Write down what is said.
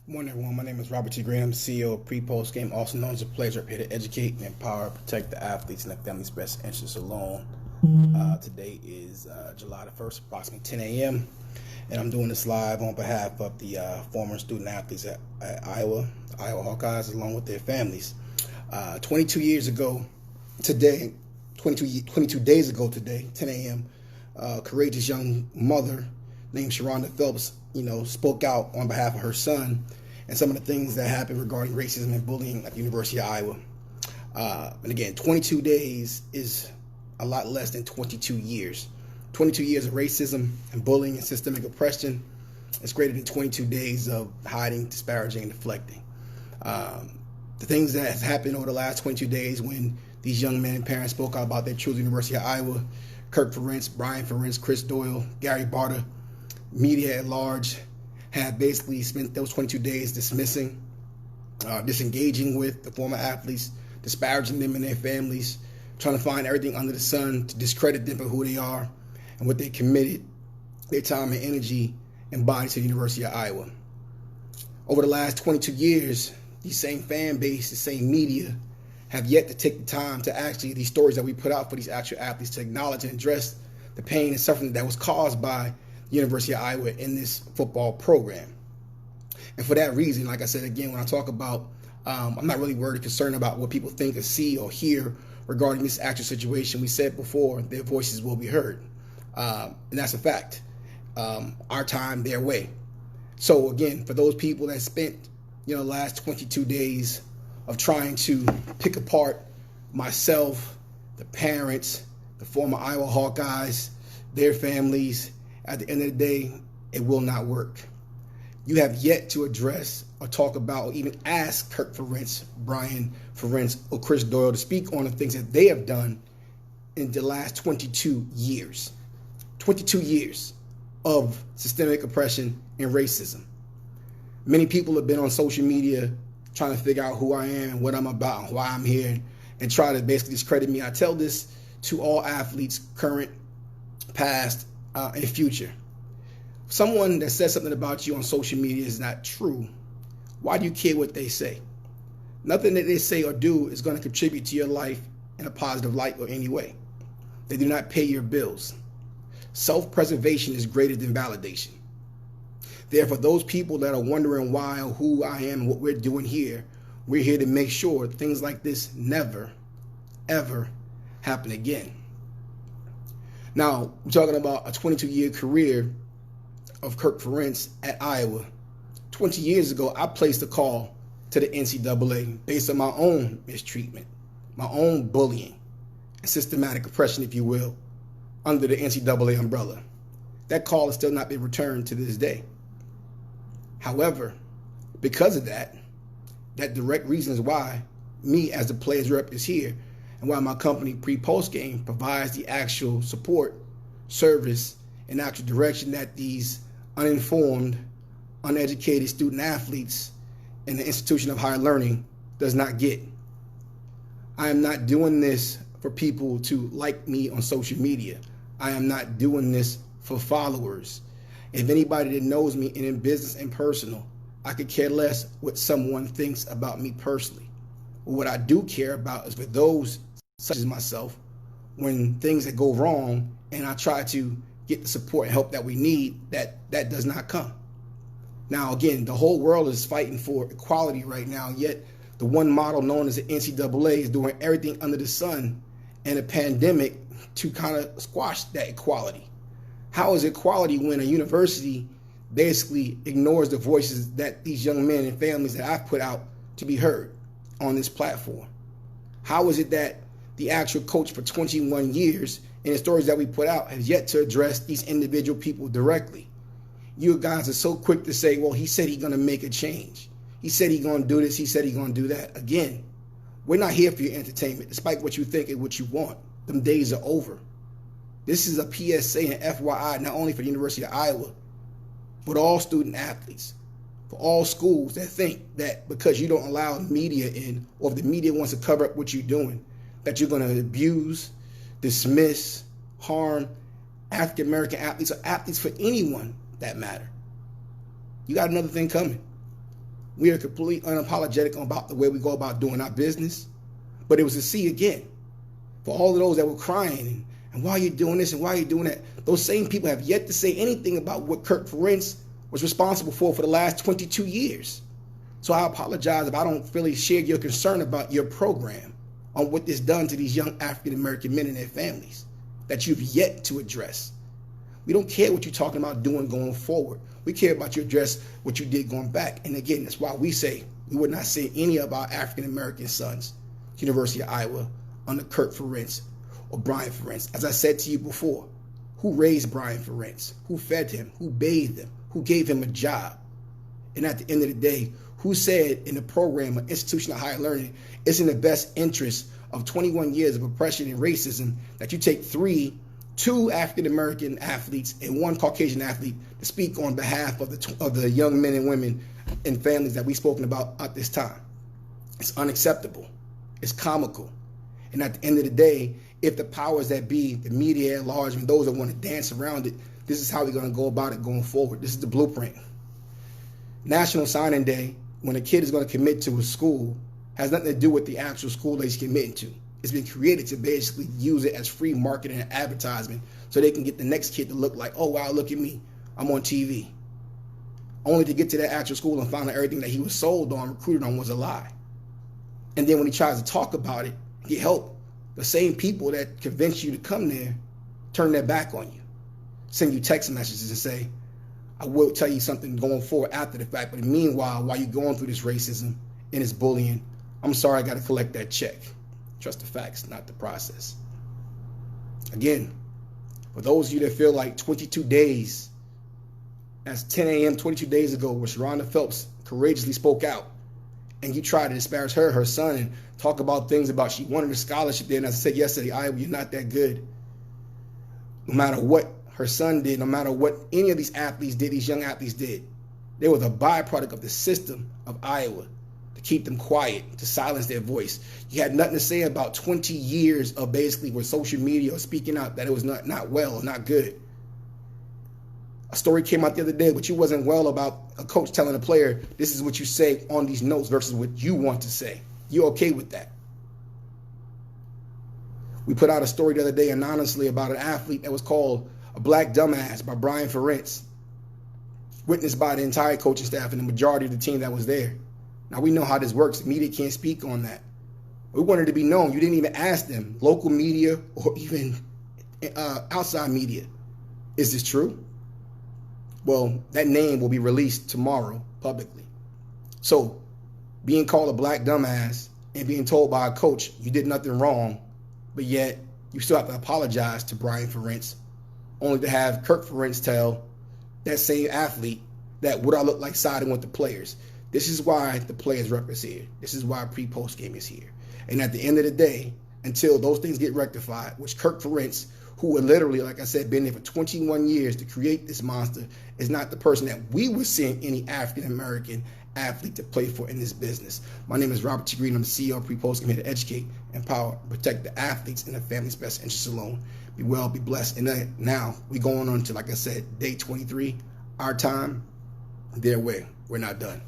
Good morning, everyone. My name is Robert T. Green. I'm CEO of Pre-Post Game, also known as a Pleasure. I'm here to educate and empower, protect the athletes and their family's best interests alone. Today is July the 1st, approximately 10 a.m., and I'm doing this live on behalf of the former student athletes at Iowa Hawkeyes, along with their families. 22 years ago today, 22 days ago today, 10 a.m., courageous young mother named Sharonda Phelps, spoke out on behalf of her son and some of the things that happened regarding racism and bullying at the University of Iowa. And again, 22 days is a lot less than 22 years. 22 years of racism and bullying and systemic oppression is greater than 22 days of hiding, disparaging, and deflecting. The things that have happened over the last 22 days when these young men and parents spoke out about their children at the University of Iowa, Kirk Ferentz, Brian Ferentz, Chris Doyle, Gary Barta, media at large, have basically spent those 22 days dismissing, disengaging with the former athletes, disparaging them and their families, trying to find everything under the sun to discredit them for who they are and what they committed their time and energy and body to the University of Iowa. Over the last 22 years, these same fan base, the same media, have yet to take the time to actually, these stories that we put out for these actual athletes, to acknowledge and address the pain and suffering that was caused by the University of Iowa in this football program. And for that reason, like I said again, when I talk about, I'm not really worried or concerned about what people think or see or hear regarding this actual situation. We said before, their voices will be heard. And that's a fact. Our time, their way. So again, for those people that spent, the last 22 days of trying to pick apart myself, the parents, the former Iowa Hawkeyes, their families, at the end of the day, it will not work. You have yet to address or talk about or even ask Kirk Ferentz, Brian Ferentz, or Chris Doyle to speak on the things that they have done in the last 22 years. 22 years of systemic oppression and racism. Many people have been on social media trying to figure out who I am and what I'm about and why I'm here and try to basically discredit me. I tell this to all athletes, current, past, and future. Someone that says something about you on social media is not true. Why do you care what they say? Nothing that they say or do is going to contribute to your life in a positive light or any way. They do not pay your bills. Self-preservation is greater than validation. Therefore, those people that are wondering why or who I am and what we're doing here, we're here to make sure things like this never, ever happen again. Now, we're talking about a 22-year career of Kirk Ferentz at Iowa. 20 years ago, I placed a call to the NCAA based on my own mistreatment, my own bullying, and systematic oppression, if you will, under the NCAA umbrella. That call has still not been returned to this day. However, because of that direct reason is why me as the players rep is here and why my company Pre-Post Game provides the actual support, service, and actual direction that these uninformed, uneducated student athletes in the institution of higher learning does not get. I am not doing this for people to like me on social media. I am not doing this for followers. If anybody that knows me and in business and personal, I could care less what someone thinks about me personally. But what I do care about is for those such as myself, when things that go wrong and I try to get the support and help that we need, that does not come. Now, again, the whole world is fighting for equality right now, yet the one model known as the NCAA is doing everything under the sun and a pandemic to kind of squash that equality. How is equality when a university basically ignores the voices that these young men and families that I've put out to be heard on this platform? How is it that the actual coach for 21 years and the stories that we put out has yet to address these individual people directly? You guys are so quick to say, well, he said he's going to make a change. He said he's going to do this. He said he's going to do that. Again, we're not here for your entertainment, despite what you think and what you want. Them days are over. This is a PSA and FYI, not only for the University of Iowa, but all student athletes, for all schools that think that because you don't allow media in, or if the media wants to cover up what you're doing, that you're going to abuse, dismiss, harm African-American athletes or athletes for anyone that matter. You got another thing coming. We are completely unapologetic about the way we go about doing our business. But it was a C again. For all of those that were crying, and why are you doing this and why are you doing that? Those same people have yet to say anything about what Kirk Ferentz was responsible for the last 22 years. So I apologize if I don't really share your concern about your program on what this done to these young African-American men and their families that you've yet to address. We don't care what you're talking about doing going forward. We care about you address what you did going back. And again, that's why we say we would not send any of our African-American sons to University of Iowa under Kirk Ferentz or Brian Ferentz. As I said to you before, who raised Brian Ferentz? Who fed him? Who bathed him? Who gave him a job? And at the end of the day, who said in the program of institution of higher learning, it's in the best interest of 21 years of oppression and racism that you take two African-American athletes and one Caucasian athlete to speak on behalf of the young men and women and families that we've spoken about at this time. It's unacceptable. It's comical. And at the end of the day, if the powers that be, the media at large, and those that want to dance around it, this is how we're going to go about it going forward. This is the blueprint. National Signing Day, when a kid is going to commit to a school, has nothing to do with the actual school that he's committing to. It's been created to basically use it as free marketing and advertisement so they can get the next kid to look like, oh, wow, look at me. I'm on TV. Only to get to that actual school and find out everything that he was sold on, recruited on, was a lie. And then when he tries to talk about it, get help, the same people that convinced you to come there turn their back on you, send you text messages and say, I will tell you something going forward after the fact, but meanwhile, while you're going through this racism and this bullying, I'm sorry, I got to collect that check. Trust the facts, not the process. Again, for those of you that feel like 22 days, that's 10 a.m. 22 days ago, where Sharonda Phelps courageously spoke out, and you try to disparage her son, and talk about things about she wanted a scholarship there. And as I said yesterday, Iowa, you're not that good. No matter what her son did, no matter what any of these athletes did, these young athletes did, they were the byproduct of the system of Iowa to keep them quiet, to silence their voice. You had nothing to say about 20 years of basically where social media was speaking out that it was not well or not good. A story came out the other day, but you wasn't well about a coach telling a player, this is what you say on these notes versus what you want to say. You're okay with that. We put out a story the other day anonymously about an athlete that was called a black dumbass by Brian Ferentz, witnessed by the entire coaching staff and the majority of the team that was there. Now, we know how this works. The media can't speak on that. We wanted to be known. You didn't even ask them, local media or even outside media. Is this true? Well, that name will be released tomorrow publicly. So being called a black dumbass and being told by a coach you did nothing wrong, but yet you still have to apologize to Brian Ferentz, only to have Kirk Ferentz tell that same athlete that what I look like siding with the players. This is why the players rep is here. This is why pre-post game is here. And at the end of the day, until those things get rectified, which Kirk Ferentz, who had literally, like I said, been there for 21 years to create this monster, is not the person that we would send any African-American athlete to play for in this business. My name is Robert T. Green. I'm the CEO of Pre-Post Game, here to educate, empower, protect the athletes and the family's best interests alone. Be well, be blessed. And then now we're going on to, like I said, day 23, our time, their way. We're not done.